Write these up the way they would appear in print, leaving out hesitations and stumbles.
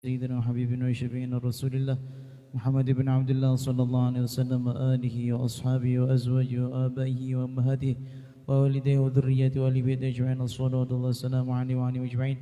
سيدنا وحبيبنا وشفيعنا رسول الله محمد بن عبد الله صلى الله عليه وسلم وآله وأصحابه وأزواجه وآبائه وأمهاته ووالديه وذريته وآل بيته أجمعين الصلاة والسلام عليه وعلى أجمعين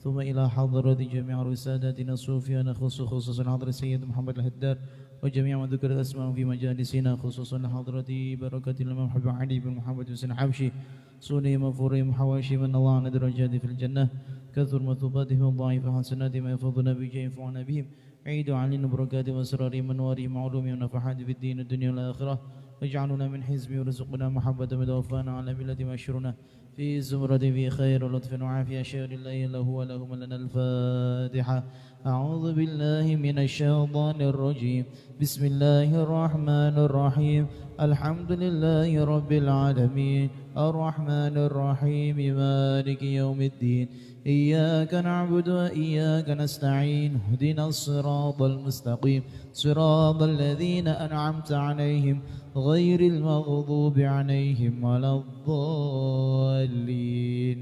ثم إلى حضرة جميع رسالاتنا الصوفية خصوصا حضرة السيد محمد الهدار وجميع من ذكر الأسماء في مجالسنا خصوصا حضرة بركة الإمام حبيب علي بن محمد بن حبشي سوني مفورهم حواشي من الله على درجات في الجنة كثر مثوباتهم وضعيف حسناتهم يفضنا بجاه ينفعنا بهم عيدوا علينا بركات واسرارهم منوارهم وعلومهم ونفحات في الدين الدنيا والآخرة واجعلنا من حزبه ورزقنا محبة متوفانا على ملة واشرنا في زمرة في خير ولطف وعافية شهر الله له ولهم لنا الفاتحة. أعوذ بالله من الشيطان الرجيم. بسم الله الرحمن الرحيم. الحمد لله رب العالمين الرحمن الرحيم مالك يوم الدين إياك نعبد وإياك نستعين اهدنا الصراط المستقيم صراط الذين أنعمت عليهم غير المغضوب عليهم ولا الضالين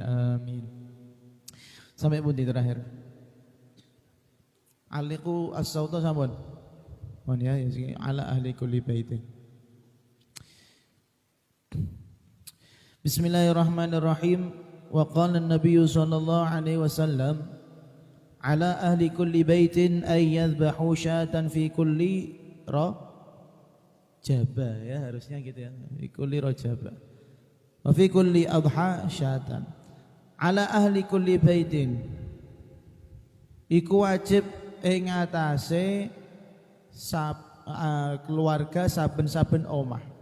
آمين. Sampai pundi terakhir? Aliku as-sauta sampun. Mohon ya, ala ahli kulli baitin. Bismillahirrahmanirrahim. Wa qala an-nabiy sallallahu alaihi wasallam ala ahli kulli baitin ay yadhbahu syatan fi kulli rajaba, ya harusnya gitu ya, fi kulli rajaba wa fi kulli adha syatan. Ala ahli kulli baitin iku wajib ing atase keluarga saben-saben omah.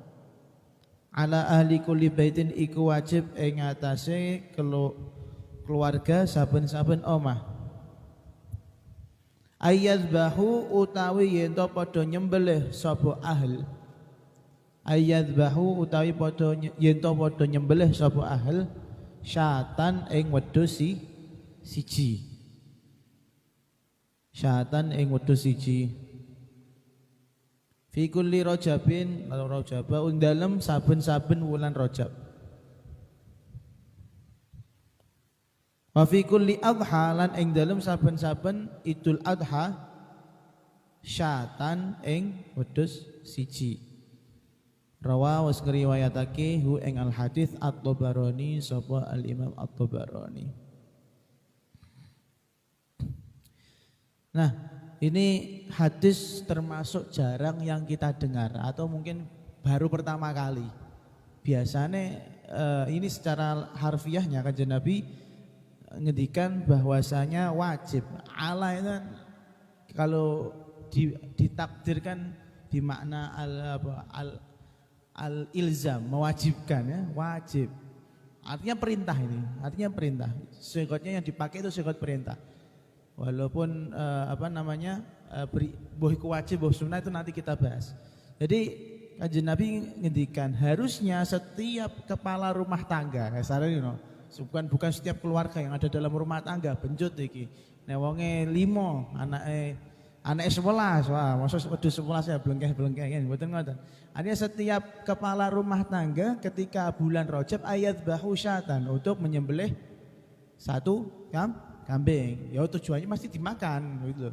Ala ahli kulli baitin iku wajib ing atase keluarga saben-saben omah. Ayyadbahu utawi yen to padha nyembelih sapa ahl. Ayyadbahu utawi padha yen to padha nyembelih sapa ahl syatan ing wedhus siji. Syatan ing wedhus siji. Fi kulli rajabin rajaba ing dalem saben-saben wulan Rajab. Wa fi kulli adha lan ing dalem saben-saben Idul Adha syatan ing wedhus siji. Rawa was ngriwayatake hu ing al hadits at-Tabarani sapa al Imam at-Tabarani. Nah, ini hadis termasuk jarang yang kita dengar atau mungkin baru pertama kali. Biasanya ini secara harfiahnya Kanjeng Nabi ngedikan bahwasanya wajib. Ala itu kalau ditakdirkan di makna al-ilzam, mewajibkan ya, wajib. Artinya perintah ini, artinya perintah. Sigotnya yang dipakai itu sigot perintah. Walaupun boh wajib, boh sunnah itu nanti kita bahas. Jadi Kanjeng Nabi ngendikan harusnya setiap kepala rumah tangga, bukan setiap keluarga yang ada dalam rumah tangga benjut iki. Nek wonge 5, anake 11, wah mosok wedhus 11 ya blengkeh-blengkeh kan mboten ngoten. Artinya setiap kepala rumah tangga ketika bulan Rajab ayat bahu syatan untuk menyembelih satu kambing, ya tujuannya pasti dimakan gitu.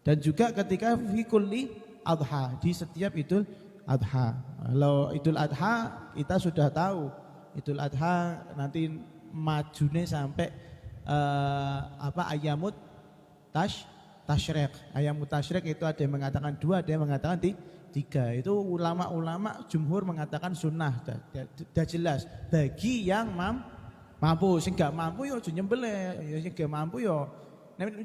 Dan juga ketika fi kulli adha, di setiap Idul Adha. Kalau Idul Adha kita sudah tahu, Idul Adha nanti majune sampai ayamut tasyrik. Ayamut tasyrik itu ada yang mengatakan 2, ada yang mengatakan 3. Itu ulama-ulama jumhur mengatakan sunnah, sudah jelas bagi yang mampu. Sing gak mampu yo aja nyembelih, ya sing gak mampu yo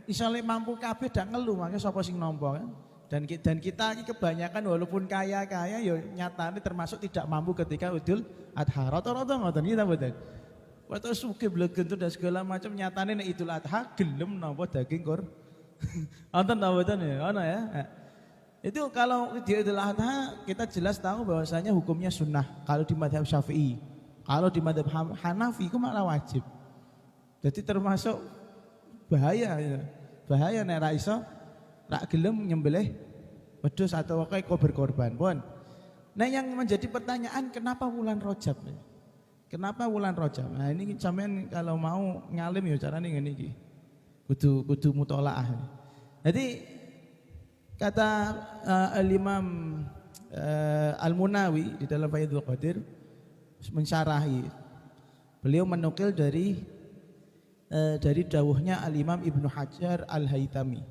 misalnya mampu kabeh dak ngelu, makanya sapa sing nampa kan. Dan kita ini kebanyakan walaupun kaya-kaya yo nyatane termasuk tidak mampu ketika Idul Adha. Rata-rata ngoten kita mboten. Waktu sugih blegentur dan segala macam nyatane nek Idul Adha gelem nampa daging kur. Wonten ta mboten ya? Ono ya. Itu kalau di Idul Adha kita jelas tahu bahwasanya hukumnya sunnah kalau di mazhab Syafi'i. Kalau di mazhab Hanafi itu malah wajib. Jadi termasuk bahaya nek ra iso ra gelem nyembelih wedhus atau kaya berkorban. Pun. Nah yang menjadi pertanyaan kenapa bulan Rajab? Kenapa bulan Rajab? Nah ini sampean kalau mau ngalim ya carane ngene iki. Kudu mutolaah. Jadi kata Al-Imam Al-Munawi di dalam Faidul Qadir mensyarahi, beliau menukil dari dawuhnya Al-Imam Ibnu Hajar Al-Haytami.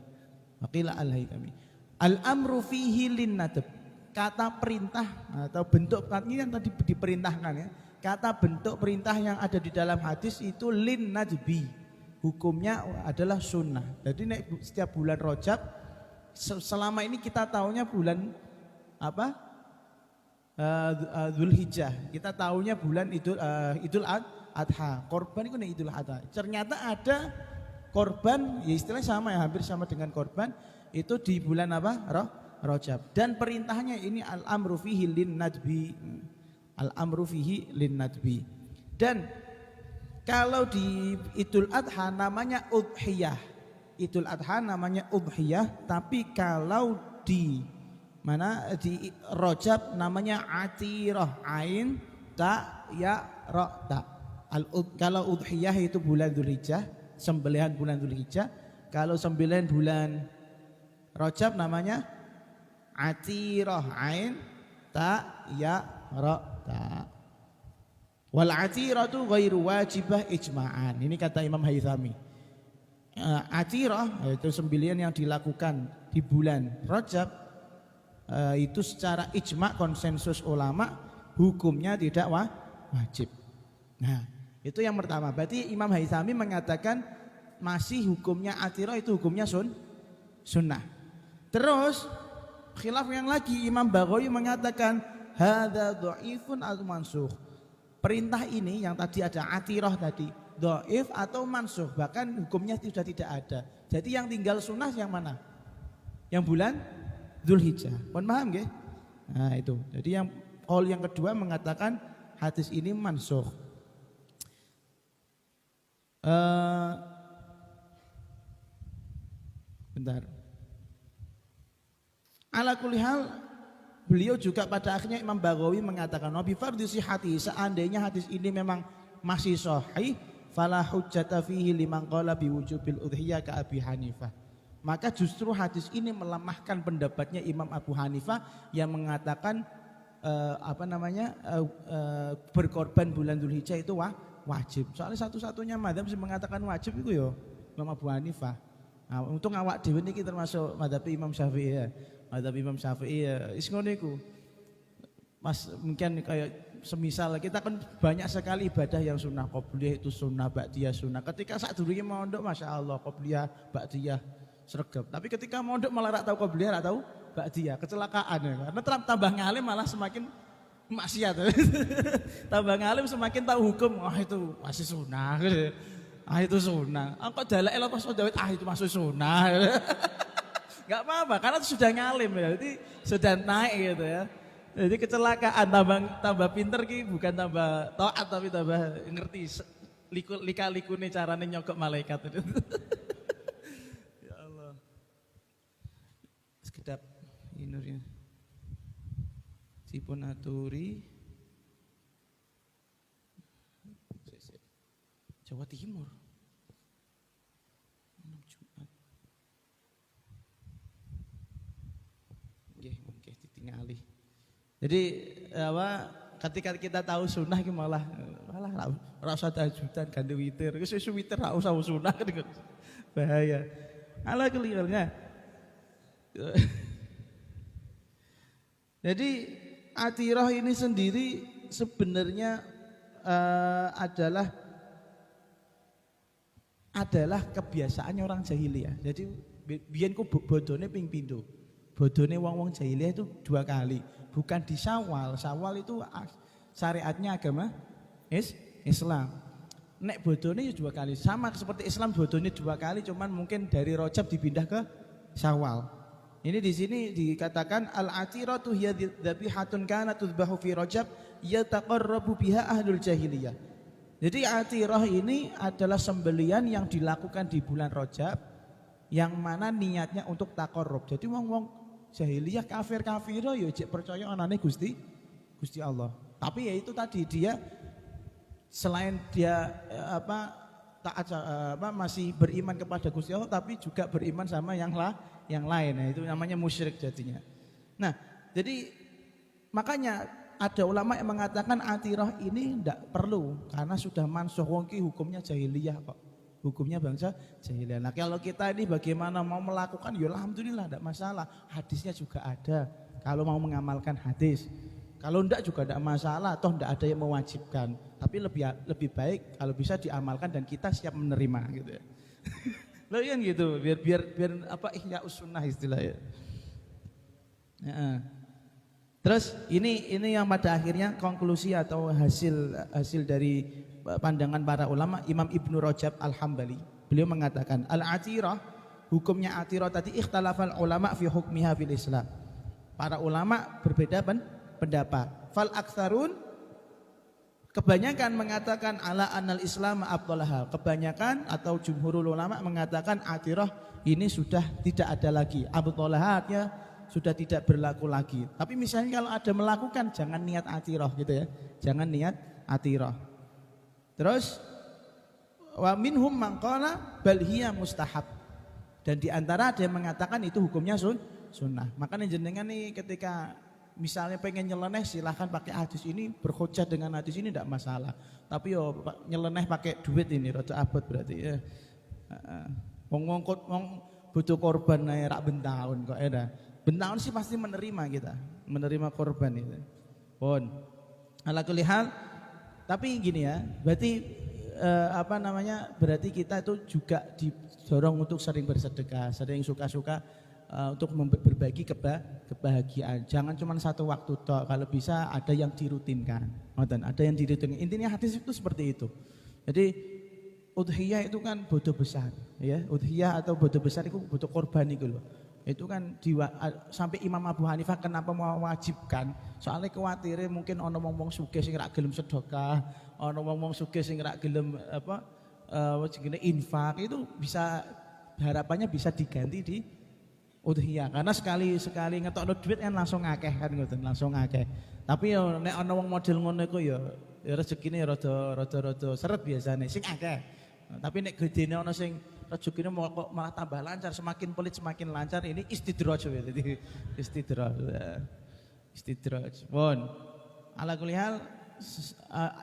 Waqila Al-Haytami. Al-amru fihi lin-nadb. Kata perintah atau bentuk ini yang tadi diperintahkan ya. Kata bentuk perintah yang ada di dalam hadis itu lin-nadbi. Hukumnya adalah sunnah. Jadi setiap bulan Rajab, selama ini kita tahunya bulan apa? Dzulhijjah. Kita tahunya bulan Idul Adha. Korban itu Idul Adha. Ternyata ada korban, ya istilahnya sama ya, hampir sama dengan korban itu di bulan apa? Rajab. Dan perintahnya ini al-amru fihi lin-nadbi. Al-amru fihi lin-nadbi. Dan kalau di Idul Adha namanya udhiyah. Idul Adha namanya udhiyah, tapi kalau di di Rajab namanya atirah, ain ta ya ra ta. Kalau udhiyah itu bulan Dzulhijjah, sembelihan bulan Dzulhijjah. Kalau sembelihan bulan Rajab namanya atirah, ain ta ya ra ta. Wal atiratu ghairu wajibah ijma'an. Ini kata Imam Haythami. Atirah yaitu sembelihan yang dilakukan di bulan Rajab, itu secara ijma' konsensus ulama hukumnya tidak wajib. Nah, itu yang pertama. Berarti Imam Haythami mengatakan masih hukumnya atirah itu hukumnya sunnah. Terus khilaf yang lagi, Imam Baghawi mengatakan hadza dhaifun atau mansukh. Perintah ini yang tadi ada atirah tadi dhaif atau mansukh, bahkan hukumnya sudah tidak ada. Jadi yang tinggal sunnah yang mana? Yang bulan Dzulhijjah. Mohon paham nggih? Nah, itu. Jadi yang qaul yang kedua mengatakan hadis ini mansukh. Bentar. Ala kulli hal, beliau juga pada akhirnya Imam Baghawi mengatakan nabi fardhu sihhati, seandainya hadis ini memang masih sahih, fala hujjata fihi liman qala biwujubil udhiyah ka Abi Hanifah. Maka justru hadis ini melemahkan pendapatnya Imam Abu Hanifah yang mengatakan berkorban bulan Dzulhijjah itu wajib. Soalnya satu-satunya madzhab yang mengatakan wajib itu ya Imam Abu Hanifah. Nah, untung awak dhewe niki termasuk madzhab Imam Syafi'i ya. Madzhab Imam Syafi'i ya wis ngono iku. Mas mungkin kayak semisal kita kan banyak sekali ibadah yang sunnah, qobliyah itu sunnah, ba'diyah sunnah. Ketika sadurunge mondok Masya Allah qobliyah, ba'diyah sregep. Tapi ketika mondok malah rak tahu qobliyah, rak tahu ba'diyah, kecelakaan ya. Karena tambah ngalim malah semakin maksiat. Tambah ngalim semakin tahu hukum. Itu masih sunnah. Itu sunnah. Kok dalek lho pas Dawid itu masuk sunnah. Enggak apa-apa karena itu sudah ngalim ya. Jadi sudah naik gitu ya. Jadi kecelakaan tambah pinter ki bukan tambah taat tapi tambah ngerti lika-likune carane nyogok malaikat itu. Sekedap inurnya sipun aturi Jawa Timur Jumat nggih ditingali. Jadi ketika kita tahu sunnah ki malah rasa tajudan ganti witir. Wis witir ra usah sunnah kan bahaya. Ala kelirnya. Jadi atirah ini sendiri sebenarnya adalah kebiasaannya orang jahiliyah. Jadi biyen ku bodone ping pindho. Bodone wong-wong jahiliyah itu 2 kali. Bukan di Syawal. Syawal itu syariatnya agama Islam. Nek bodone 2 kali. Sama seperti Islam bodone 2 kali, cuman mungkin dari Rajab dipindah ke Syawal. Ini di sini dikatakan al-atiratu hiya dhabihatun kanat tudbahu fi Rajab yataqarrabu biha ahlul jahiliyah. Jadi atirah ini adalah sembelian yang dilakukan di bulan Rajab yang mana niatnya untuk taqarrub. Jadi wong-wong jahiliyah kafir-kafir ya jek percaya anane Gusti Allah. Tapi ya itu tadi dia selain dia taat masih beriman kepada Gusti Allah tapi juga beriman sama yang lain. Nah, itu namanya musyrik jadinya. Nah, jadi makanya ada ulama yang mengatakan atirah ini tidak perlu karena sudah mansuh, wongki hukumnya jahiliyah kok. Hukumnya bangsa jahiliyah. Nah, kalau kita ini bagaimana mau melakukan, ya alhamdulillah tidak masalah. Hadisnya juga ada. Kalau mau mengamalkan hadis. Kalau enggak juga tidak masalah, toh enggak ada yang mewajibkan. Tapi lebih baik kalau bisa diamalkan dan kita siap menerima gitu ya. Loh kan gitu, biar apa ihya sunnah istilahnya. Ya. Terus ini yang pada akhirnya konklusi atau hasil dari pandangan para ulama. Imam Ibnu Rajab Al-Hambali, beliau mengatakan al-atirah, hukumnya atirah tadi ikhtalafal ulama fi hukmiha fil Islam. Para ulama berbeda pendapat. Fal aktsarun, kebanyakan mengatakan ala anal Islam afdalaha. Kebanyakan atau jumhurul ulama mengatakan atirah ini sudah tidak ada lagi. Afdalahatnya sudah tidak berlaku lagi. Tapi misalnya kalau ada melakukan, jangan niat atirah gitu ya. Jangan niat atirah. Terus wa minhum man qala bal hiya mustahab. Dan di antara ada yang mengatakan itu hukumnya sunnah. Makanya jenengan nih ketika misalnya pengen nyeleneh silahkan pakai hadis ini, berhujjah dengan hadis ini tidak masalah. Tapi yo nyeleneh pakai duit ini rada abot berarti ya. Wong butuh korban ae rak bentaun kok ya. Bentaun sih pasti menerima kita, menerima korban itu. Pun ala kulli hal, tapi gini ya, berarti berarti kita itu juga didorong untuk sering bersedekah, sering suka-suka untuk berbagi kebahagiaan. Jangan cuma satu waktu toh, kalau bisa ada yang dirutinkan. Ada yang dirutinkan. Intinya hadis itu seperti itu. Jadi udhiyah itu kan bodoh besar, ya. Udhiyah atau bodoh besar itu butuh korban itu loh. Itu kan sampai Imam Abu Hanifah kenapa mewajibkan? Soalnya khawatirnya mungkin ono wong sugih sing ra gelem sedekah, ono wong sugih sing ra gelem infak, itu bisa harapannya bisa diganti di udhiyah. Karena sekali ngetokno duit kan langsung akeh kan ngoten, langsung akeh. Tapi yo nek ana wong model ngono iku ya rezekine rada seret biasane sing akeh. Tapi nek gedene ana sing rezekine malah tambah lancar, semakin pelit semakin lancar, ini istidraj ya. Jadi istidraj. Pun ala kulli hal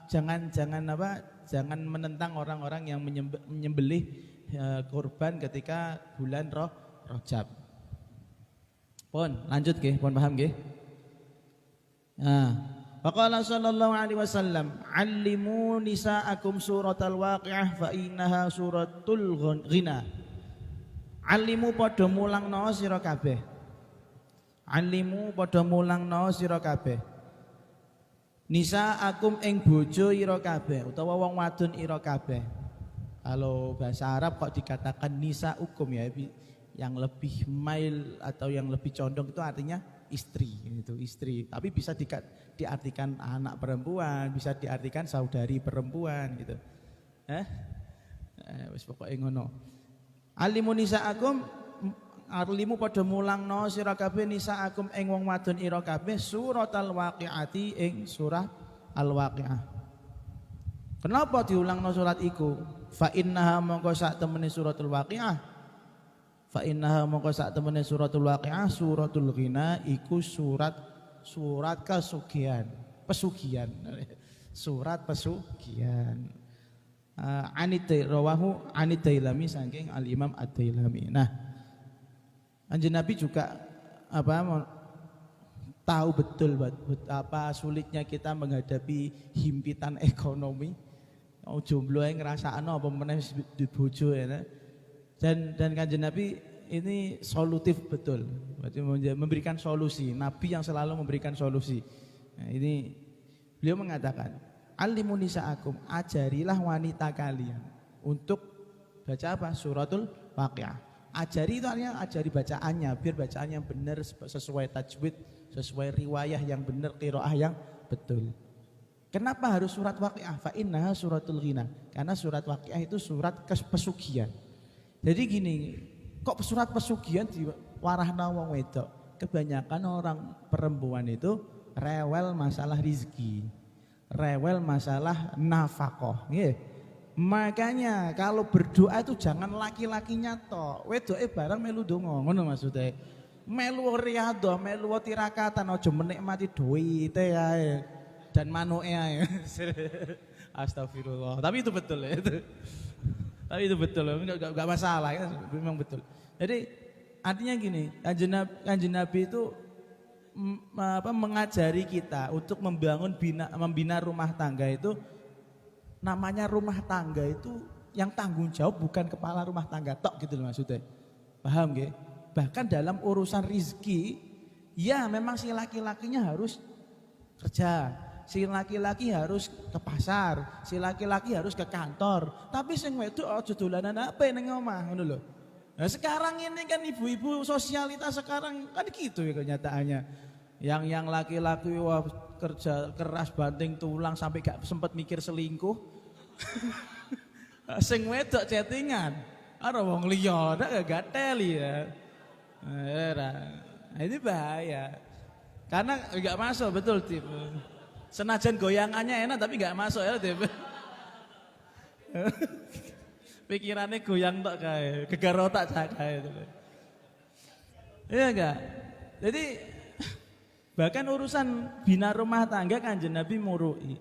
jangan menentang orang-orang yang menyembelih kurban ketika bulan Rajab. Pun lanjut nggih, pun paham nggih. Faqala sallallahu alaihi wasallam, "Allimu nisaakum suratal waqiah fa innaha suratul ghina." Allimu padha mulangno sira kabeh. Allimu padha mulangno sira kabeh. Nisaakum ing bojo ira kabeh utawa wong wadon ira kabeh. Kalau bahasa Arab kok dikatakan nisaukum ya, yang lebih mail atau yang lebih condong itu artinya istri, itu istri. Tapi bisa diartikan anak perempuan, bisa diartikan saudari perempuan gitu. Wis pokoke ngono. Alimu nisaakum, alimu padha mulangno sira kabeh nisaakum ing wong wadon ira kabeh suratal waqiati ing surah Al-Waqiah. Kenapa diulangno surat iku? Fa innaha mongko sak temene suratul Waqiah. Fa innaha mongko sak temene suratul Waqiah suratul ghina iku surat pesugihan. Surat pesugihan. Rawahu Anid-Dailami saking Al-Imam Ad-Dailami. Nah, Anjing Nabi juga tahu betul betapa sulitnya kita menghadapi himpitan ekonomi. Jomblo yang ngrasakno apa meneh di bojo ya. Dan Kanjeng Nabi ini solutif betul, berarti memberikan solusi. Nabi yang selalu memberikan solusi. Nah, ini beliau mengatakan, "Alimu nisaakum, ajarilah wanita kalian untuk baca apa? Suratul Waqiah." Ajari itu artinya ajari bacaannya, biar bacaannya benar sesuai tajwid, sesuai riwayah yang benar, qiraah yang betul. Kenapa harus surat Waqiah? Fa innaha suratul ghina. Karena surat Waqiah itu surat pesugihan. Jadi gini, kok surat pesugihan diwarahna wong wedok? Kebanyakan orang perempuan itu rewel masalah rizki, rewel masalah nafkah, nggih. Makanya kalau berdoa itu jangan laki-lakinya tok. Wedoke barang melu donga, ngono maksudnya. Melu riyadhah, melu tirakatan aja menikmati duwite ae dan manuke ae. Astagfirullah. Tapi itu betul ya itu. Tapi itu betul, enggak masalah ya, memang betul. Jadi artinya gini, Kanjeng Nabi itu mengajari kita untuk membina rumah tangga itu. Namanya rumah tangga itu yang tanggung jawab bukan kepala rumah tangga tok gitu loh maksudnya. Paham nggih? Bahkan dalam urusan rizki, ya memang si laki-lakinya harus kerja, si laki-laki harus ke pasar, si laki-laki harus ke kantor. Tapi sing wedok aja dolanan apa ning omah ngono lho. Nah, sekarang ini kan ibu-ibu sosialitas sekarang kan gitu ya kenyataannya. Yang laki-laki wah kerja keras banting tulang sampai gak sempat mikir selingkuh. Sing wedok chattingan karo wong liya ndak gatel ya. Nah, ini bahaya. Karena enggak masuk betul Tip. Senajan goyangannya enak tapi enggak masuk ya Tip. Pikirannya goyang tok kae, gegar otak sak kae. Iya enggak? Jadi bahkan urusan bina rumah tangga Kanjeng Nabi murui.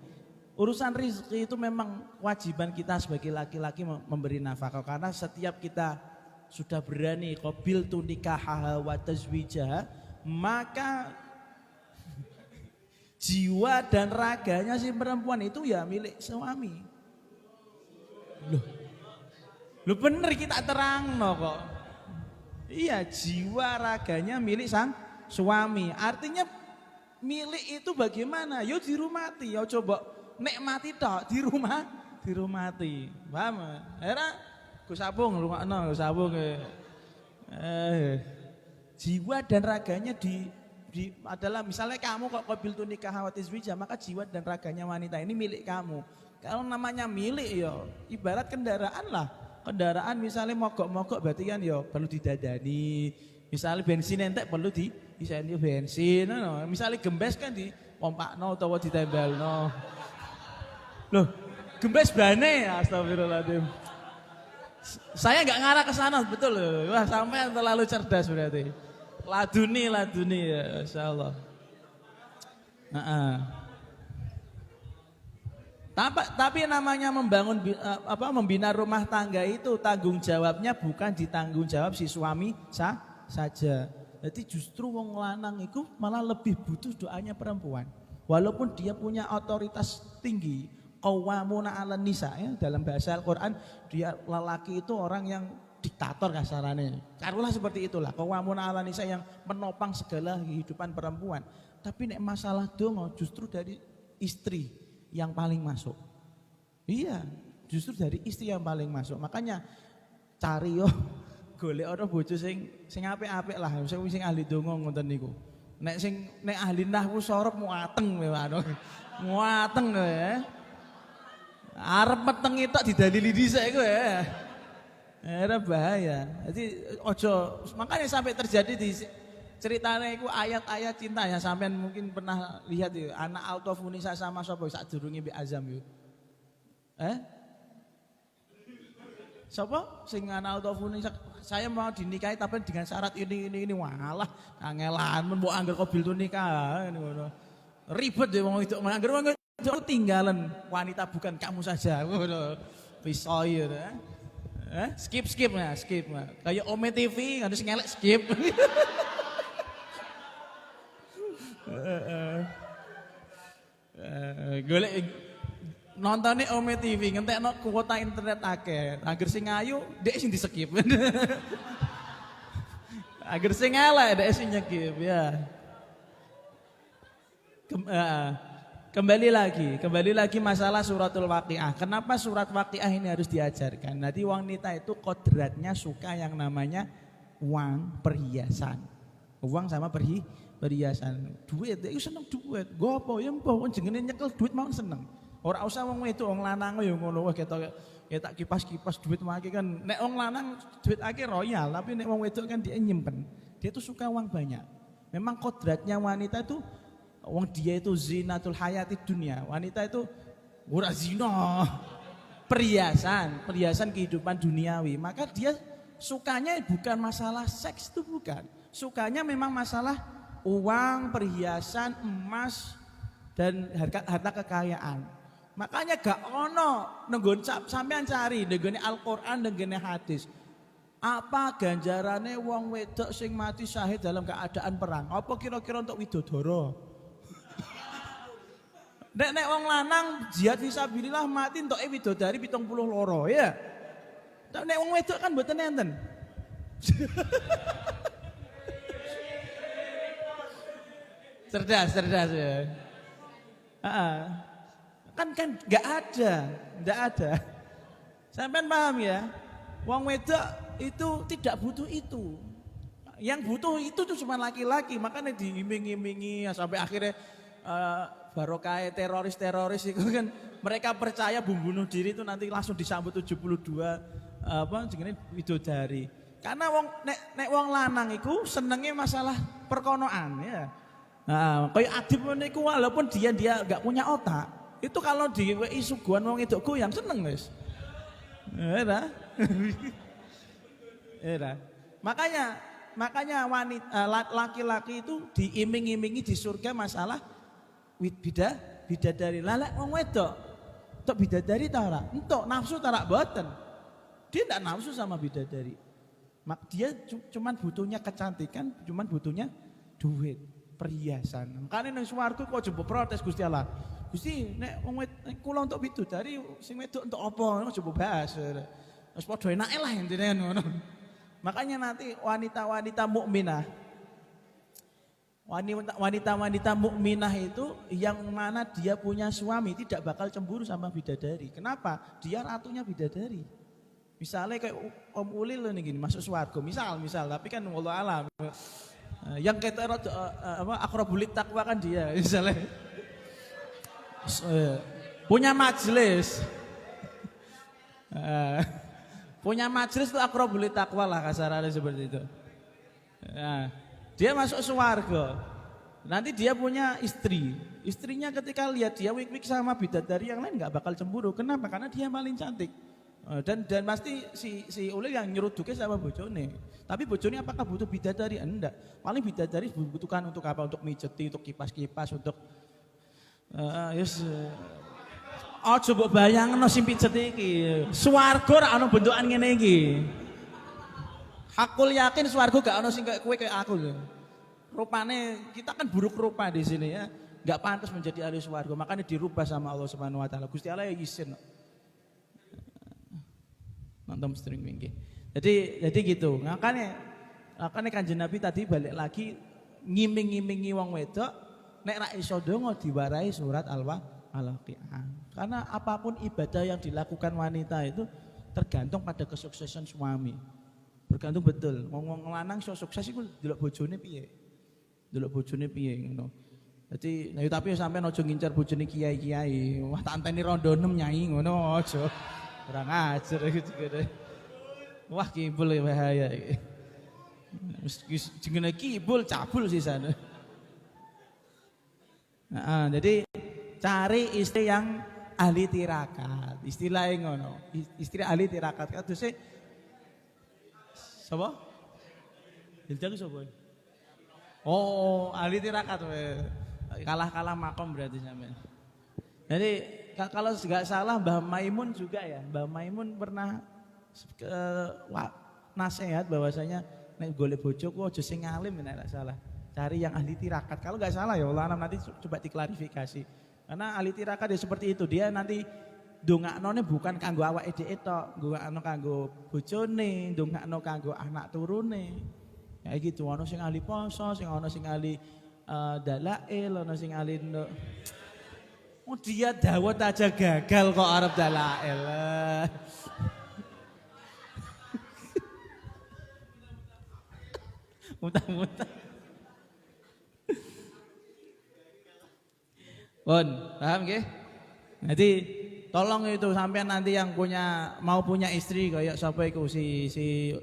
Urusan rizki itu memang kewajiban kita sebagai laki-laki memberi nafkah. Karena setiap kita sudah berani qabil tu nikah wa tazwijah, maka jiwa dan raganya si perempuan itu ya milik suami. Loh bener kita terang no kok. Iya jiwa raganya milik sang suami. Artinya milik itu bagaimana? Yo dirumati, yo coba nikmati tok dirumati. Paham? Era Gus Sabung rumakno, Gus Sabung. Jiwa dan raganya adalah misalnya kamu kok qabil tu nikah wa tazwijah, maka jiwa dan raganya wanita ini milik kamu. Kalau namanya milik ya ibarat kendaraan lah. Kendaraan misalnya mogok-mogok berarti kan ya perlu didadani. Misalnya bensin entek perlu diiseni bensin. No. Misalnya gembes kan dipompakno utawa ditembelno. Loh, gembes bane, astagfirullahaladzim. Saya enggak ngarah ke sana, betul loh. Wah, sampai terlalu cerdas berarti. Laduni ya, masyaallah. Tapi namanya membina rumah tangga itu tanggung jawabnya bukan ditanggung jawab si suami saja. Jadi justru wong lanang itu malah lebih butuh doanya perempuan. Walaupun dia punya otoritas tinggi. Qawwamuna 'alan nisa ya, dalam bahasa Al-Qur'an dia lelaki itu orang yang diktator kasarannya. Taruhlah seperti itulah. Qawwamuna 'alan nisa yang menopang segala kehidupan perempuan. Tapi nek masalah dongo justru dari istri yang paling masuk. Iya, justru dari istri yang paling masuk. Makanya cari yo golek ora bojo sing apik-apik lah, sing ahli dongo ngoten niku. Nek ahli nahwu sorop muateng anu. Muateng ya. Arep metengi tok didalili dhisik iku ya. Era bahaya. Jadi ojo makanya sampai terjadi di ceritanya itu ayat-ayat cinta ya sampean mungkin pernah lihat ya anak Altofunisa sama sapa sadurunge Mbak Azam yo. Sapa sing anak Altofunisa saya mau dinikahi tapi dengan syarat ini walah kangelan men mbok angger qabil tu nikah ngono. Ribet ya wong itu angger wong itu tinggalan wanita bukan kamu saja ngono. Bisa ya. Skip nah. Kayak Ome TV harus ngelek skip. Golek nontone Ome TV ngentekno kuota internet akeh. Angger sing ayu dek sing di-skip. Angger sing elek dek sing nyekip ya. Kembali lagi masalah suratul Waqiah. Kenapa surat Waqiah ini harus diajarkan? Nanti wanita itu kodratnya suka yang namanya uang perhiasan. Uang sama perhiasan. Duit, dia seneng duit. Gopo ya mbah wong jenenge nyekel duit mau seneng. Ora usah wong wedok wong lanang ya ngono wah ketok kipas-kipas duit maki kan. Nek wong lanang duit akeh royal, tapi nek wong wedok kan dia nyimpen. Dia tuh suka uang banyak. Memang kodratnya wanita itu dia itu zinatul hayati dunia. Wanita itu ora zina. perhiasan kehidupan duniawi. Maka dia sukanya bukan masalah seks, itu bukan. Sukanya memang masalah uang, perhiasan, emas, dan harta kekayaan. Makanya gak ono nenggon sampean cari nenggone Al-Qur'an, nenggone hadis. Apa ganjarane wong wedok sing mati syahid dalam keadaan perang? Apa kira-kira untuk widodoro? Nek wong lanang jihad fisabilillah mati entuke widodari 72 ya. Nek wong wedok kan mboten enten. Cerdas ya. Kan nggak ada. Sampean paham ya? Wong wedok itu tidak butuh itu. Yang butuh itu tuh cuma laki-laki, makanya diiming-imingi sampai akhirnya barokah teroris itu kan mereka percaya bunuh diri itu nanti langsung disambut 72 jenenge widodari. Karena nek wong lanang iku senenge masalah perkonoan ya. Nah, kayak Adib niku walaupun dia enggak punya otak, itu kalau diweki suguhan wong itu goyang seneng wis. Era. Makanya wanita laki-laki itu diiming-imingi di surga masalah bidadari. Lalek wong wedok tok bidadari ta ora? Entuk nafsu ta ora boten. Dia enggak nafsu sama bidadari. Dia cuman butuhnya kecantikan, cuman butuhnya duit, perhiasan. Makanya nang swarga kok coba protes Gusti Allah. Gusti nek wong kula untuk bidadari sing wedok untuk apa? Coba bahas. Wis padha enake lah intine ngono. Makanya nanti wanita-wanita mukminah itu yang mana dia punya suami tidak bakal cemburu sama bidadari. Kenapa? Dia ratunya bidadari. Misalnya kayak Om Ulil nih gini masuk swarga, misal tapi kan wallahu alam. Yang kita akrabulit takwa kan dia misalnya. Punya majelis. Punya majelis itu akrabulit takwa lah kasarannya seperti itu. Nah, dia masuk swarga. Nanti dia punya istri. Istrinya ketika lihat dia wik-wik sama bidadari yang lain nggak bakal cemburu. Kenapa? Karena dia paling cantik. Dan pasti si Ulil yang nyeruduke sama bojone. Tapi bojone apakah butuh bidadari? Enggak. Paling bidadari dibutuhkan untuk apa? Untuk mijeti, untuk kipas-kipas, untuk aja mbok bayangno sing pijet iki. Swarga ora ana bentukan ngene iki. Hakul yakin swarga gak ana sing kayak kowe kayak aku. Rupane kita kan buruk rupa di sini ya. Enggak pantas menjadi ahli swarga, makanya dirubah sama Allah Subhanahu wa taala. Gusti Allah ya izin. Nonton streaming iki. Jadi gitu. Makanya Kanjeng Nabi tadi balik lagi ngiming-ngimingi wong wedok nek ra iso donga diwarai surat Al-Waqiah. Karena apapun ibadah yang dilakukan wanita itu tergantung pada kesuksesan suami. Bergantung betul. Wong lanang iso sukses iku delok bojone piye. Ngono. Jadi tapi sampean aja ngincar bojone kiai-kiai. Wah tak anteni rondo 6 nyai ngono aja. Kurang ajar gitu. Wah kibul ya bahaya iki. Mesti jenenge kibul cabul sisane. Jadi cari istri yang ahli tirakat, istilahnya ngono. Istri ahli tirakat kadose sapa? Hilda ku sapa? Oh, ahli tirakat kalah makom berarti sampean. Jadi kalau enggak salah Mbah Maimun juga ya. Mbah Maimun pernah nasihat bahwasanya nek golek bojo ku aja sing alim nek enggak salah. Cari yang ahli tirakat. Kalau enggak salah ya Allah nanti coba diklarifikasi. Karena ahli tirakat ya seperti itu. Dia nanti ndongaknone bukan kanggo awake dhewe tok, ndongakno kanggo bojone, ndongakno kanggo anak turune. Ya gitu, ana sing ahli poso, sing ana sing ahli dalail, ana sing ahli dia dawet aja gagal kok arep dalail. Muntah-muntah. Paham nggih? Jadi tolong itu sampean nanti yang mau punya istri kayak sapa iku si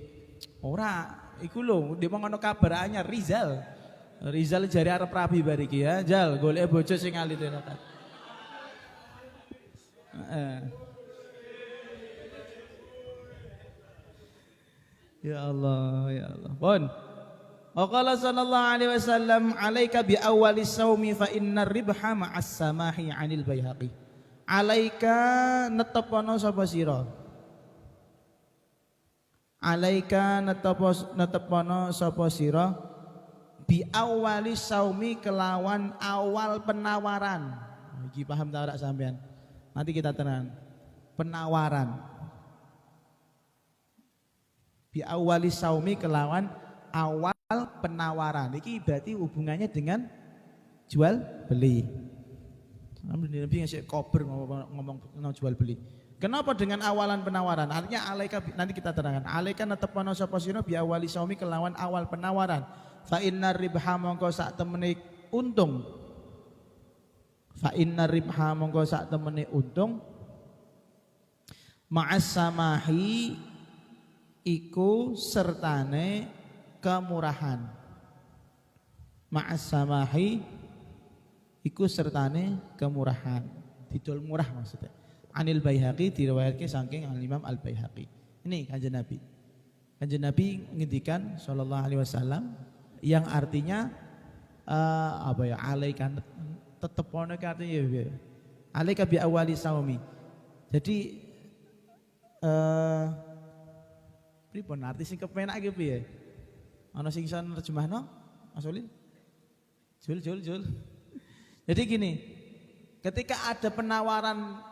ora iku lho dia mau ngono kabar anyar Rizal jari arep rabi bariki ya. Jal golek bojo sing ahli tirakat. Ya Allah, ya Allah. Pun. Waqala sallallahu alaihi wasallam, "Alaika bi awwalis saumi fa innar ribha ma'as samahi 'anil Baihaqi." Alaika netepono sapa sira? Alaika netepono sapa sira bi awwalis saumi kelawan awal penawaran. Iki paham ta ora sampean? Nanti kita terang. Penawaran. Bi awwalis saumi kelawan awal penawaran. Iki berarti hubungannya dengan jual beli. Nabi ngasih kober ngomong jual beli. Kenapa dengan awalan penawaran? Artinya alaika, nanti kita terangkan. Alaika netepono sapa sira bi awali saumi kelawan awal penawaran. Fa innar ribha mongko sak temene untung. Fa innar ribha mongko sak temene untung. Ma'as samahi iku sertane kemurahan. Ma'as samahi iku sertane kemurahan. Didol murah maksudnya. Anil Baihaqi diriwayatke saking Imam Al Baihaqi. Ini Kanjeng Nabi. Kanjeng Nabi ngendikan sallallahu alaihi wasallam yang artinya apa ya? Alaika tetepone artinya ya. Alaika bi awali saumi. Jadi pripun arti sing kepenak iki piye? Ana sing iso nerjemahno? Mas Ulil? Jul. Jadi gini, ketika ada penawaran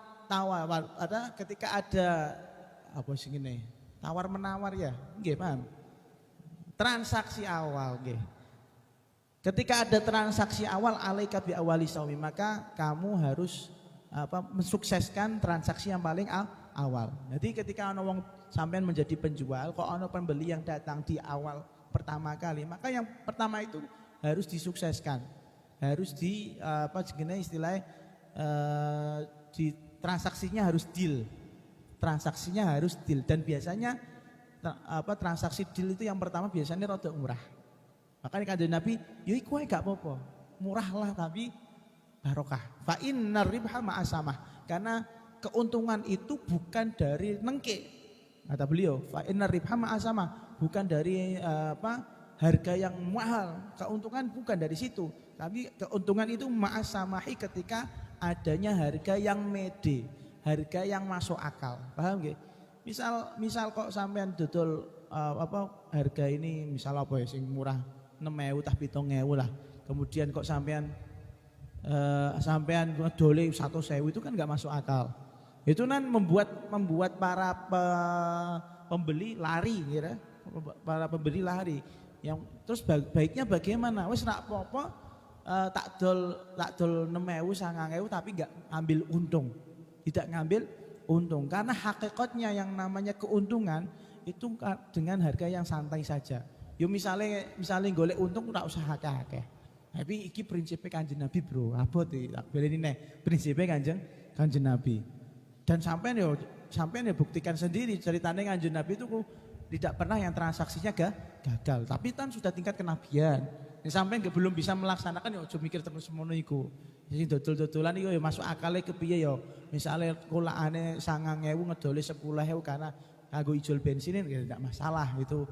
ketika ada apa sih ini? Tawar menawar ya, nggih paham? Transaksi awal, nggih. Ketika ada transaksi awal alaika bi awali saumi, maka kamu harus mensukseskan transaksi yang paling awal. Jadi ketika ana wong sampean menjadi penjual, kok ana pembeli yang datang di awal pertama kali, maka yang pertama itu harus disukseskan. Harus di istilahnya di transaksinya harus deal. Transaksinya harus deal dan biasanya transaksi deal itu yang pertama biasanya rada murah. Makanya Kanjeng Nabi, "Ya iku ae gak apa-apa. Murah lah tapi barokah." Fa innar ribha ma'asamah. Karena keuntungan itu bukan dari nengke. Kata beliau, "Fa innar ribha ma'asamah." Bukan dari harga yang mahal. Keuntungan bukan dari situ. Tapi keuntungan itu ma'asamahi ketika adanya harga yang mede, harga yang masuk akal. Paham nggih? Misal kok sampean dodol harga ini misal apa ya sing murah 6.000 tah 7.000 lah. Kemudian kok sampean ngedole 100.000 itu kan enggak masuk akal. Itu kan membuat para pembeli lari kira. Para pembeli lari. Yang terus baiknya bagaimana? Wis rak apa-apa tak dol 6.000 9.000 tapi enggak ngambil untung. Tidak ngambil untung karena hakikatnya yang namanya keuntungan itu dengan harga yang santai saja. Yo misalnya golek untung ora usah akeh-akeh. Tapi iki prinsipnya Kanjeng Nabi, Bro. Abot iki tak baleni neh. Prinsipnya Kanjeng Nabi. Dan sampean ya buktikan sendiri ceritanya Kanjeng Nabi itu tidak pernah yang transaksinya gagal. Tapi kan sudah tingkat kenabian. Sampai belum bisa melaksanakan ya aja mikir terus semono iku. Sing dodol-dodolan iku ya masuk akale kepiye ya. Misale kulakane 9.000 ngedole 10.000 karena kanggo ijol bensin ya tidak masalah itu.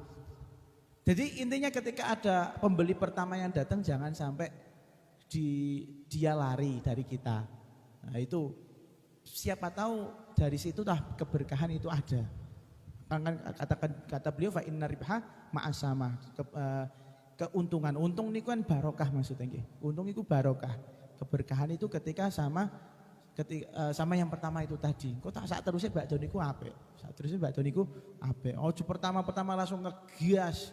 Jadi intinya ketika ada pembeli pertama yang datang jangan sampai dia lari dari kita. Nah itu siapa tahu dari situ keberkahan itu ada. Kata beliau fa inna ribha ma'asama. Keuntungan, untung ini kan barokah maksudnya nggih. Untung itu barokah. Keberkahan itu ketika sama yang pertama itu tadi. Kok tak sak terusnya bakdo niku apik. Sak terusnya bakdo niku apik. Ojo pertama langsung ngegas.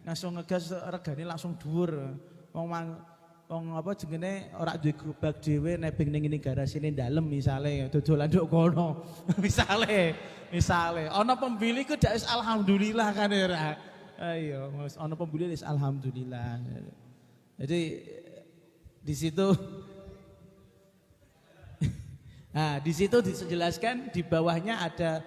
Langsung ngegas regane langsung dhuwur. Wong apa jenenge ora duwe gerobak dhewe nebeng ning ngene garasine dalem misale dodolan nduk kono. misale ana pembeli ku dak alhamdulillah kan ora. Ayo, ana pembeli wis alhamdulillah. Jadi di situ nah, di situ dijelaskan di bawahnya ada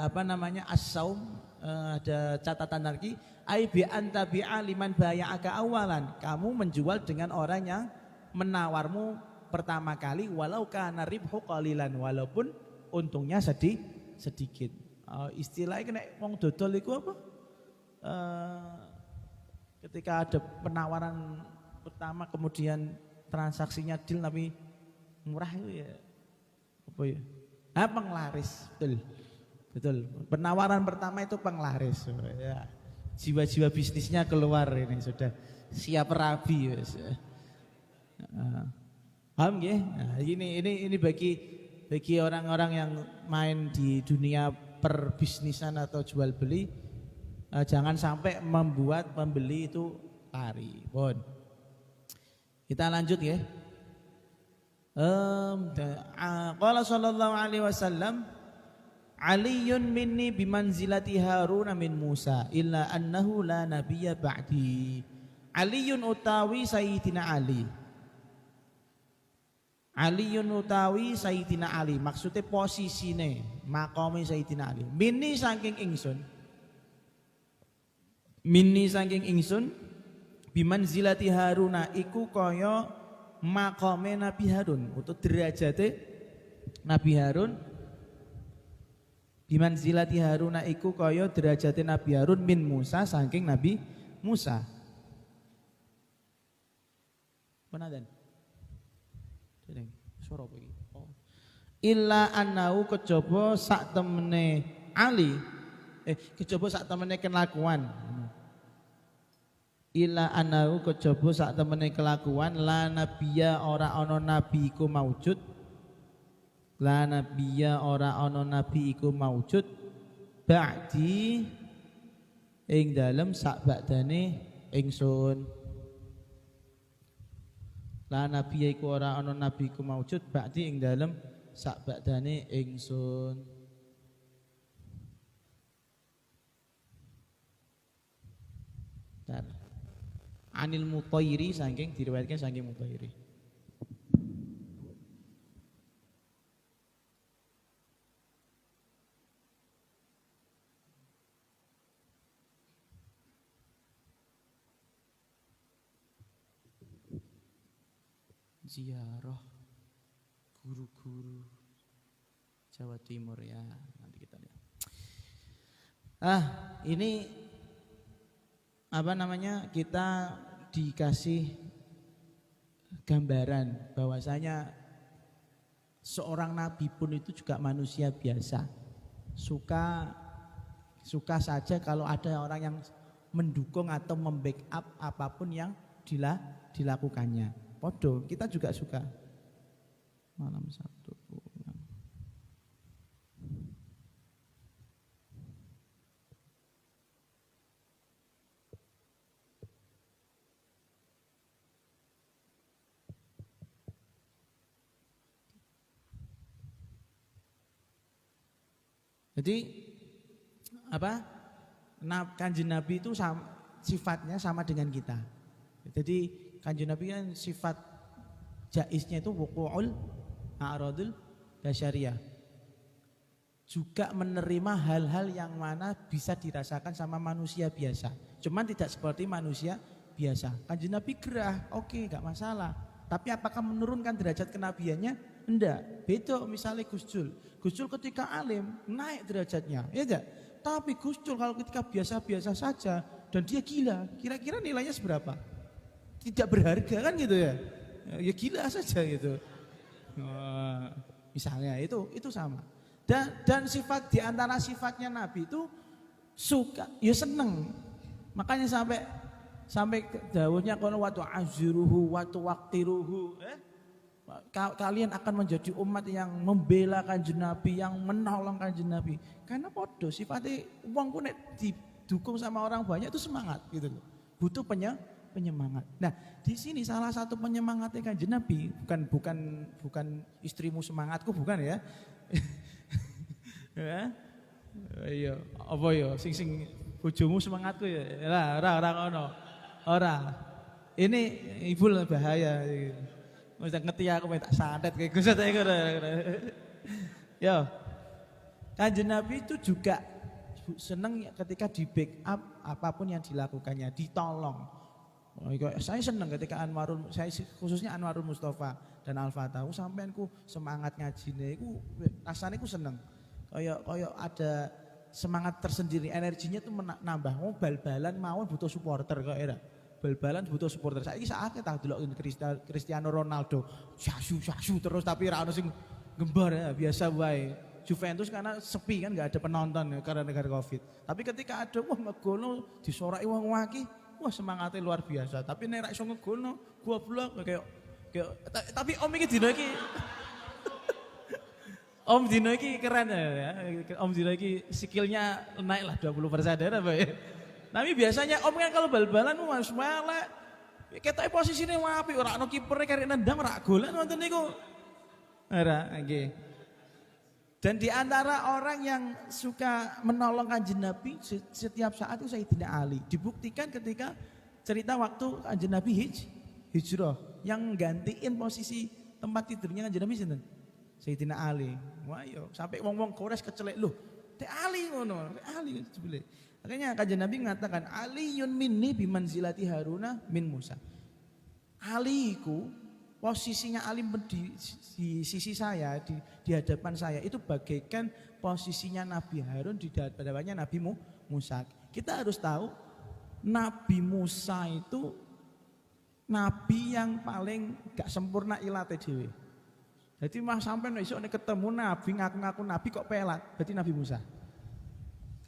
apa namanya as-saum, ada catatan lagi ai bi antabi'a liman baya'aka awalan. Kamu menjual dengan orang yang menawarmu pertama kali walau kana ribhu qalilan, walaupun untungnya sedikit. Istilahnya kena wong dodol iku apa? Ketika ada penawaran pertama kemudian transaksinya deal tapi murah itu ya apa ya? Penglaris, betul. Penawaran pertama itu penglaris. Ya. Jiwa-jiwa bisnisnya keluar ini sudah siap rabi. Paham ya? Nah, ini bagi orang-orang yang main di dunia perbisnisan atau jual beli, jangan sampai membuat pembeli itu lari. Bon. Kita lanjut ya. Qala sallallahu alaihi wasallam Aliyun minni bimanzilati Harun min Musa illa annahu la nabiyya ba'di. Aliyun utawi Sayyidina Ali. Aliyun utawi Sayyidina Ali, maksudnya posisine makome Sayyidina Ali. Minni saking ingsun bimanzilati Haruna iku kaya makome Nabi Harun atau derajate Nabi Harun. Bimanzilati Haruna iku kaya derajate Nabi Harun min Musa saking Nabi Musa. Penadan. Suara apa iki? Illa annahu kejaba sak temene Ali. Kejaba sak temene kelakuan. Illa annahu kejaba sak temene kelakuan la nabiyya ora ana nabi iku maujud. La nabiyya ora ana nabi iku maujud ba'di ing dalem sak badane ingsun. La nabiyya iku ora ana nabi iku maujud ba'di ing dalem sak badane ingsun. Anil Muthairi saking diriwayatkan saking Muthairi. Ziarah guru-guru Jawa Timur ya, nanti kita lihat. Ini apa namanya, kita dikasih gambaran bahwasanya seorang nabi pun itu juga manusia biasa. Suka saja kalau ada orang yang mendukung atau membackup apapun yang dilakukannya. Podo, kita juga suka. Malam Sabtu. Jadi apa? Kanjeng Nabi itu sifatnya sama dengan kita. Jadi Kanjeng Nabi kan sifat jaisnya itu wuqu'ul a'radul basyariyah. Juga menerima hal-hal yang mana bisa dirasakan sama manusia biasa. Cuman tidak seperti manusia biasa. Kanjeng Nabi gerah, oke, enggak masalah. Tapi apakah menurunkan derajat kenabiannya? Enggak. Beda misalnya Gus Jul. Gus Jul ketika alim naik derajatnya, ya enggak? Tapi Gus Jul kalau ketika biasa-biasa saja dan dia gila, kira-kira nilainya seberapa? Tidak berharga kan gitu ya? Ya gila saja gitu. Misalnya itu sama. Dan sifat di antara sifatnya Nabi itu suka, ya seneng. Makanya sampai dawuhnya kono wa tu'azziruhu wa tuwaqtiruhu. Kalian akan menjadi umat yang membela Kanjeng Nabi, yang menolong Kanjeng Nabi. Karena podo sifatnya wong ku nek didukung sama orang banyak itu semangat gitu loh. Butuh penyemangat. Nah, di sini salah satu penyemangatnya Kanjeng Nabi bukan istrimu semangatku, bukan ya. Ya. Iya, apa ya sing bojomu semangatku ya. Ora ngono. Ora. Ini ibu bahaya. Wis ngerti aku tak santet kayak Gus iku. Yo. Kanjeng Nabi itu juga seneng ketika di backup apapun yang dilakukannya, ditolong. Saya senang ketika saya khususnya Anwarul Mustafa dan Al-Fatah sampeanku semangat ngajine iku rasane ku seneng. Kayak ada semangat tersendiri, energinya tuh nambah. Oh bal-balan mawon butuh supporter kok era. Bal-balan butuh supporter. Saiki sakake tak delok Cristiano Ronaldo, syasu terus tapi ra ono sing gembar ya, biasa wae. Juventus karena sepi kan nggak ada penonton ya, karena negara Covid. Tapi ketika ada wah ngegolno disoraki wong akeh, wah semangatnya luar biasa. Tapi nek ra iso ngegolno, goblok kayak tapi Om iki dino iki Om Dino iki keren ya. Om Dino iki skillnya naik lah 20% ya Pak ya. Tapi biasanya Om kan kalau bal-balan mas melek. Ketoke posisine apik ora ono kiper karek nendang ora golan wonten niku. Ora nggih. Dan di antara orang yang suka menolong Kanjeng Nabi setiap saat itu Sayyidina Ali. Dibuktikan ketika cerita waktu Kanjeng Nabi hijrah yang gantiin posisi tempat tidurnya Kanjeng Nabi sinten? Sayyidina Ali. Wah yo sampai wong-wong Quraisy kecelek loh. Teh Ali ngono, Ali jebule. Makanya Kanjeng Nabi mengatakan Aliyun minni bimanzilati Haruna min Musa. Ali iku posisinya Ali di sisi saya, di hadapan saya itu bagaikan posisinya Nabi Harun di hadapannya Nabi Musa. Kita harus tahu Nabi Musa itu nabi yang paling gak sempurna ilate dhewe. Jadi mah sampai esuk nek ketemu nabi ngaku-ngaku nabi kok pelat, berarti Nabi Musa.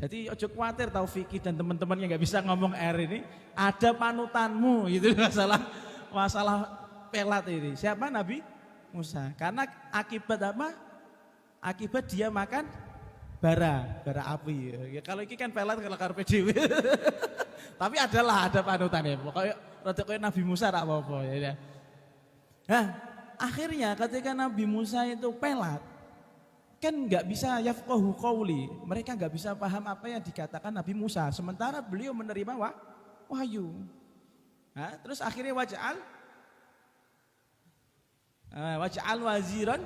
Jadi ojo khawatir Taufiki dan teman-teman yang nggak bisa ngomong R ini ada panutanmu gitu masalah pelat ini. Siapa Nabi Musa? Karena akibat apa? Akibat dia makan bara api. Ya kalau ini kan pelat kalau karpe dhewe. Tapi ada panutannya. Pokoknya rada kayak Nabi Musa tak apa-apa ya. Nah, akhirnya ketika Nabi Musa itu pelat, kan nggak bisa yafqahu qauli, mereka nggak bisa paham apa yang dikatakan Nabi Musa. Sementara beliau menerima wahyu. Nah, terus akhirnya waj'al waziran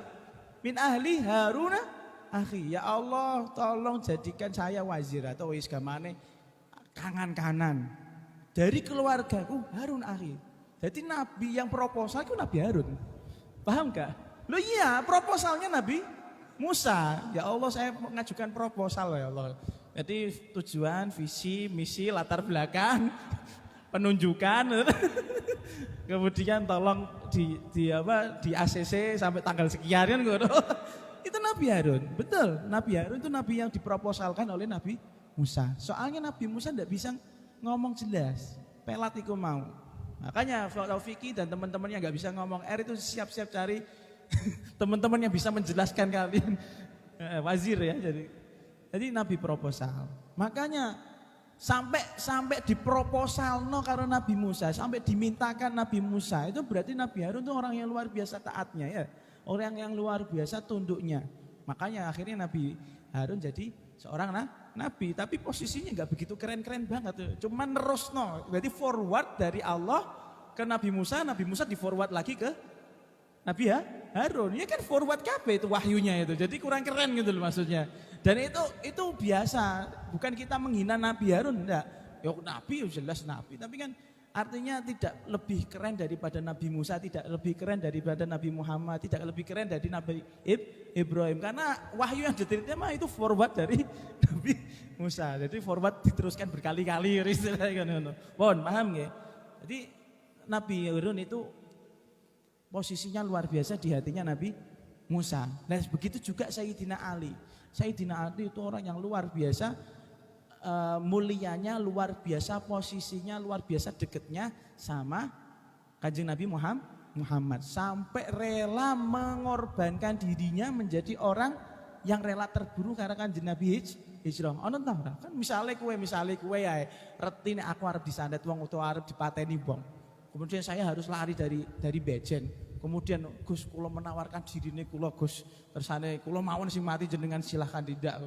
min ahli Haruna akhi. Ya Allah, tolong jadikan saya wazir atau wis gamane tangan kanan dari keluargaku Harun akhi. Jadi nabi yang proposal itu Nabi Harun. Paham gak? Loh iya, proposalnya Nabi Musa. Ya Allah, saya mengajukan proposal ya Allah. Jadi tujuan, visi, misi, latar belakang, penunjukan. Kemudian tolong di ACC sampai tanggal sekian kan gitu. Itu Nabi Harun. Betul, Nabi Harun itu nabi yang diproposalkan oleh Nabi Musa. Soalnya Nabi Musa tidak bisa ngomong jelas. Pelat iku mau. Makanya Taufiki dan teman-teman yang nggak bisa ngomong R itu siap-siap cari teman-teman yang bisa menjelaskan kalian. Wazir ya jadi Nabi proposal. Makanya sampai diproposal karo Nabi Musa, sampai dimintakan Nabi Musa, itu berarti Nabi Harun itu orang yang luar biasa taatnya ya. Orang yang luar biasa tunduknya. Makanya akhirnya Nabi Harun jadi seorang nabi, tapi posisinya nggak begitu keren-keren banget. Cuman berarti forward dari Allah ke Nabi Musa di forward lagi ke Nabi Harun. Ya kan forward kabeh itu wahyunya itu. Jadi kurang keren gitu loh maksudnya. Dan itu biasa, bukan kita menghina Nabi Harun, enggak. Ya nabi jelas nabi, tapi kan artinya tidak lebih keren daripada Nabi Musa, tidak lebih keren daripada Nabi Muhammad, tidak lebih keren dari Nabi Ibrahim. Karena wahyu yang diterima itu forward dari Nabi Musa. Jadi forward diteruskan berkali-kali istilahnya. Mohon paham ya. Jadi Nabi Harun itu posisinya luar biasa di hatinya Nabi Musa. Nah begitu juga Sayyidina Ali. Sayyidina Ali itu orang yang luar biasa, mulianya luar biasa, posisinya luar biasa, deketnya sama Kanjeng Nabi Muhammad. Sampai rela mengorbankan dirinya menjadi orang yang rela terburu karena Kanjeng Nabi hijrah. Ono ta ora? Kan misale kowe ya reti nek aku arep disandet wong utawa arep dipateni wong. Kemudian saya harus lari dari bejen. Kemudian Gus kula menawarkan dirine kula Gus, kersane kula mawon sing mati jenengan silahkan tidak.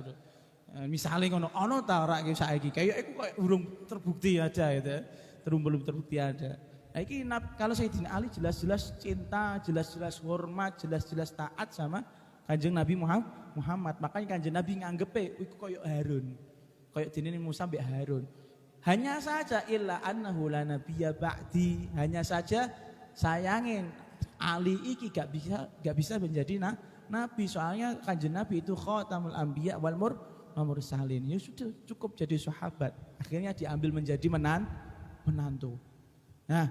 Misalnya ngono, ono ta ora iki saiki kayak iku kayak urung terbukti aja gitu. Belum terbukti ada. Nah, iki kalau Sayyidina Ali jelas-jelas cinta, jelas-jelas hormat, jelas-jelas taat sama Kanjeng Nabi Muhammad. Makanya Kanjeng Nabi nganggepe iku koyo Harun. Koyo dene Musa mbek Harun. Hanya saja illa annahu la nabiyya ba'di. Hanya saja sayangin Ali iki gak bisa menjadi nabi, soalnya Kanjeng Nabi itu khatamul anbiya wal mursalin. Ya sudah cukup jadi sahabat. Akhirnya diambil menjadi menantu. Nah,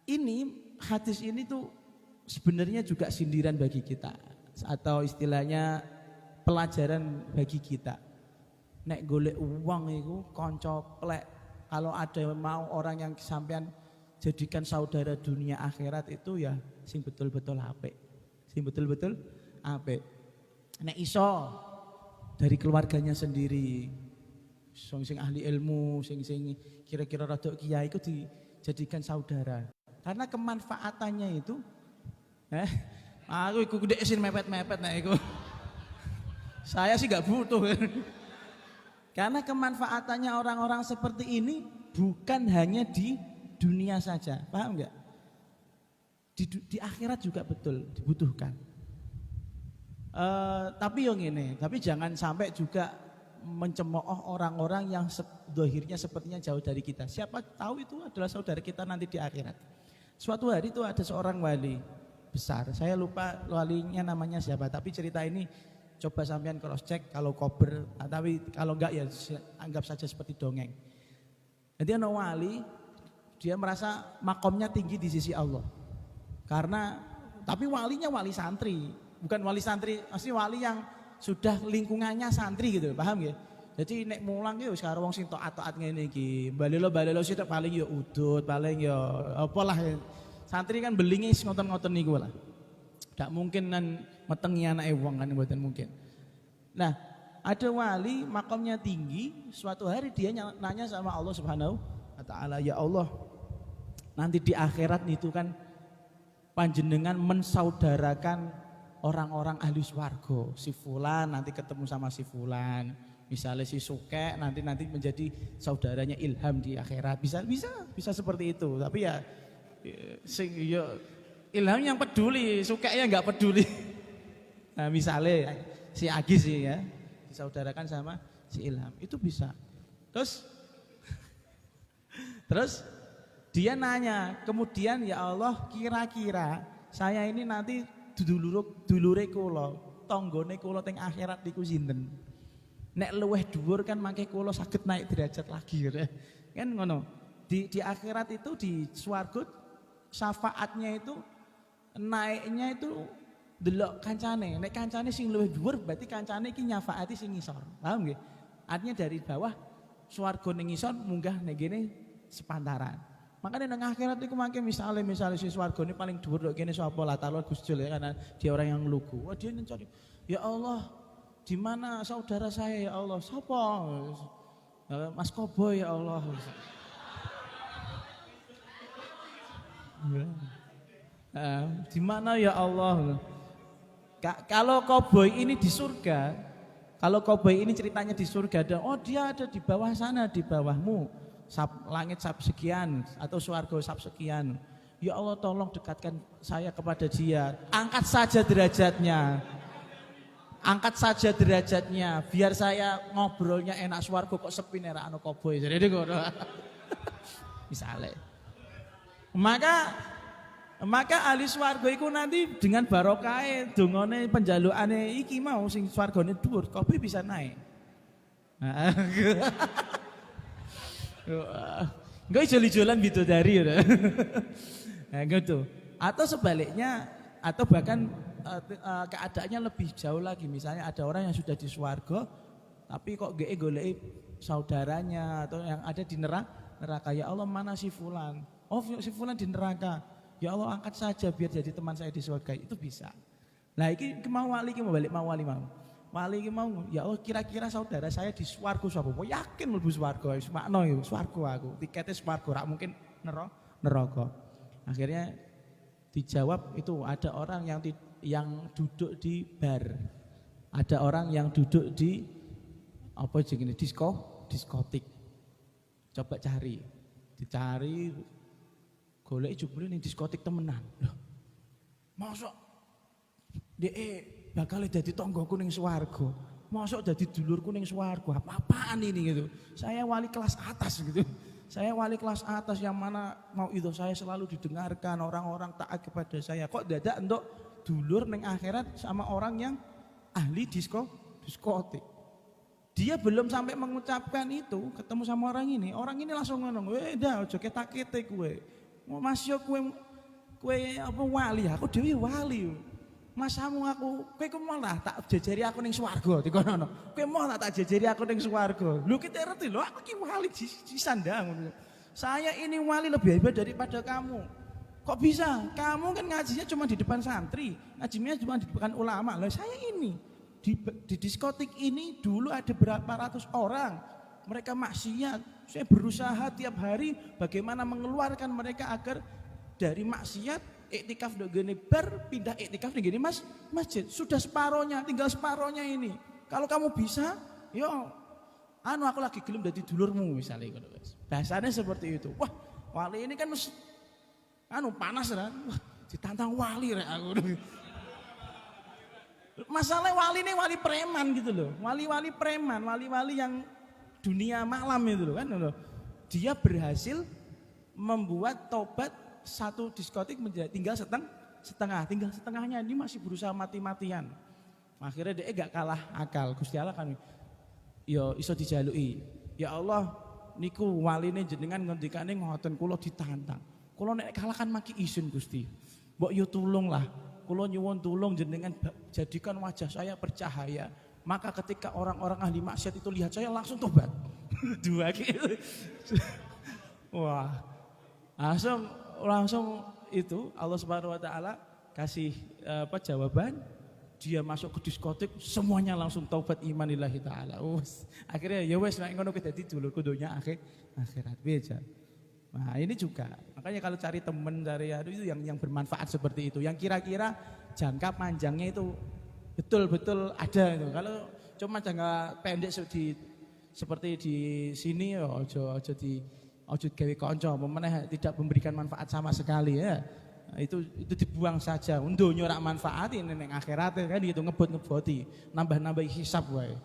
ini hadis ini tuh sebenarnya juga sindiran bagi kita atau istilahnya pelajaran bagi kita. Nek golek uang itu konco plek. Kalau ada mau orang yang sampean jadikan saudara dunia akhirat itu ya sing betul-betul apik. Sing betul-betul apik. Nek iso dari keluarganya sendiri. Sing ahli ilmu, sing kira-kira rada kiai itu dijadikan saudara. Karena kemanfaatannya itu aku ikut gede sih mepet-mepet nek iku. Saya sih gak butuh. Karena kemanfaatannya orang-orang seperti ini bukan hanya di dunia saja, paham nggak? Di akhirat juga betul dibutuhkan. Tapi yang ini, tapi jangan sampai juga mencemooh orang-orang yang dohirnya sepertinya jauh dari kita. Siapa tahu itu adalah saudara kita nanti di akhirat. Suatu hari itu ada seorang wali besar, saya lupa walinya namanya siapa, tapi cerita ini coba sampean cross check kalau kober, tapi kalau enggak ya anggap saja seperti dongeng. Jadi ada wali, dia merasa makomnya tinggi di sisi Allah. Karena tapi walinya wali santri, bukan wali santri, asli wali yang sudah lingkungannya santri gitu, paham ya? Jadi nek mulang ki wis karo wong sing taat-taat ngene iki. Balelo sih paling ya udut, paling ya apalah. Santri kan belinge ngoten-ngoten niku lah. Tidak mungkin nan metengi anake wong kan mboten mungkin. Nah, ada wali makamnya tinggi, suatu hari dia nanya sama Allah Subhanahu wa taala, "Ya Allah, nanti di akhirat itu kan panjenengan mensaudarakan orang-orang ahli swarga. Si fulan nanti ketemu sama si fulan. Misalnya si Suke nanti menjadi saudaranya Ilham di akhirat. Bisa seperti itu. Tapi ya Ilham yang peduli, Sukanya nggak peduli. Nah, misalnya si Agis sih ya, disaudarakan sama si Ilham, itu bisa. Terus dia nanya, kemudian ya Allah kira-kira saya ini nanti dulure kula, tanggane kula teng akhirat niku sinten? Nek luweh dhuwur kan mangke kula saged naik derajat lagi gitu. Kan ngono. Di akhirat itu di swarga syafaatnya itu naiknya itu delok kancane. Nek kancane sing luwih dhuwur berarti kancane iki nyafaati sing ngisor. Paham nggih? Artinya dari bawah swarga ning ngisor munggah ning kene sepantaran. Makanya nang akhirat iku mangke misalnya si swargane paling dhuwur lho kene sapa lah talon Gusjul ya karena dia orang yang lugu. Wah dia mencari, ya Allah, di mana saudara saya ya Allah? Sapa? Mas Kobo ya Allah. Di mana ya Allah? Kalau koboi ini di surga, kalau koboi ini ceritanya di surga, dia ada di bawah sana, di bawahmu, langit sab sekian atau swarga sab sekian. Ya Allah tolong dekatkan saya kepada dia, angkat saja derajatnya, biar saya ngobrolnya enak swarga kok sepi nek ana koboi. Jadi ngono. Misalnya. Maka ahli swarga iku nanti dengan barokahe dongane penjalukane iki mau sing swargane dhuwur, kopi bisa naik. Enggak joli-jolan bidodari ya. Nah, gitu. Atau sebaliknya atau bahkan keadaannya lebih jauh lagi. Misalnya ada orang yang sudah di swarga tapi kok golek saudaranya atau yang ada di neraka. Ya Allah, mana si fulan? Oh, si fulan di neraka. Ya Allah, angkat saja biar jadi teman saya di surga. Itu bisa. Nah, ini mau wali Wali mau, ya Allah kira-kira saudara saya di swarga sapa? Mau yakin mlebu swarga, wis makno ya swarga aku. Tiketnya swarga, rak mungkin neraka. Akhirnya dijawab itu ada orang yang duduk di bar. Ada orang yang duduk di apa jenenge diskotik. Coba dicari golek jebule ning diskotik temenan. Loh. Mosok bakal dadi tanggoku ning swarga. Mosok dadi dulurku ning swarga. Apa-apaan ini gitu. Saya wali kelas atas gitu. Saya wali kelas atas yang mana mau itu saya selalu didengarkan, orang-orang taat kepada saya. Kok dadak entuk dulur ning akhirat sama orang yang ahli diskotik. Dia belum sampai mengucapkan itu, ketemu sama orang ini langsung ngomong, dah ojo ketak-ketik kowe. Mas yo kowe apa wali, aku dhewe wali. Masamu aku, kowe malah tak jejeri aku ning swarga dikono. Kowe mau tak jejeri aku ning swarga. Lho kita ngerti lho, aku ki wali sandang. Saya ini wali lebih hebat daripada kamu. Kok bisa? Kamu kan ngajinya cuma di depan santri, ngajinya cuma di depan ulama. Lah saya ini di diskotik ini dulu ada berapa ratus orang, mereka maksiat. Saya berusaha tiap hari bagaimana mengeluarkan mereka agar dari maksiat iktikaf do gini bar pindah iktikaf di gini masjid. Sudah separohnya, tinggal separohnya ini. Kalau kamu bisa, yo aku lagi gelem dadi dulurmu misalnya gitu. Bahasanya seperti itu. Wah, wali ini kan panas kan. Wah, ditantang wali rek aku. Masalah wali ini wali preman gitu loh. Wali-wali preman, wali-wali yang dunia malam itu loh kan loh. Dia berhasil membuat tobat satu diskotik menjadi tinggal setengahnya ini masih berusaha mati-matian. Akhirnya dia gak kalah akal. Gusti Allah kan ya iso dijalui. Ya Allah niku waline jenengan ngendikane ngoten kula ditantang. Kula nek kalah kan maki isin Gusti. Mbok yo tulunglah. Kula nyuwun tulung jenengan jadikan wajah saya bercahaya. Maka ketika orang-orang ahli maksiat itu lihat saya langsung tobat. Dua gitu. Wah. Langsung itu Allah Subhanahu wa taala kasih jawaban. Dia masuk ke diskotik semuanya langsung taubat iman lillahi taala. Akhirnya ya wes nek ngono dadi dulurku donya akhirat beja. Nah ini juga, makanya kalau cari teman dari itu yang bermanfaat seperti itu, yang kira-kira jangka panjangnya itu betul-betul ada itu. Kalau cuma jangka pendek seperti di sini, ojo gawe kanca, tidak memberikan manfaat sama sekali ya. Itu dibuang saja. Untuk nyorak manfaat ini neng akhirat kan gitu ngeboti, nambah hisab wae.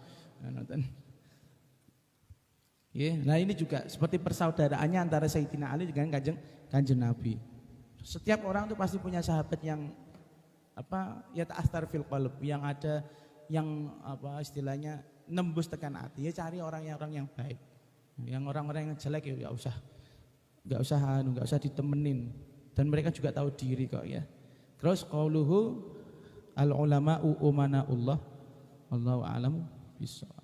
Nah ini juga seperti persaudaraannya antara Sayyidina Ali dengan kanjeng Nabi. Setiap orang itu pasti punya sahabat yang ya ta'athar fil qalb, yang ada yang istilahnya nembus tekan hati. Ya cari orang yang baik. Yang orang-orang yang jelek ya enggak usah ditemenin. Dan mereka juga tahu diri kok ya. Terus qauluhu al ulama'u umanaullah. Wallahu a'lam bishawab.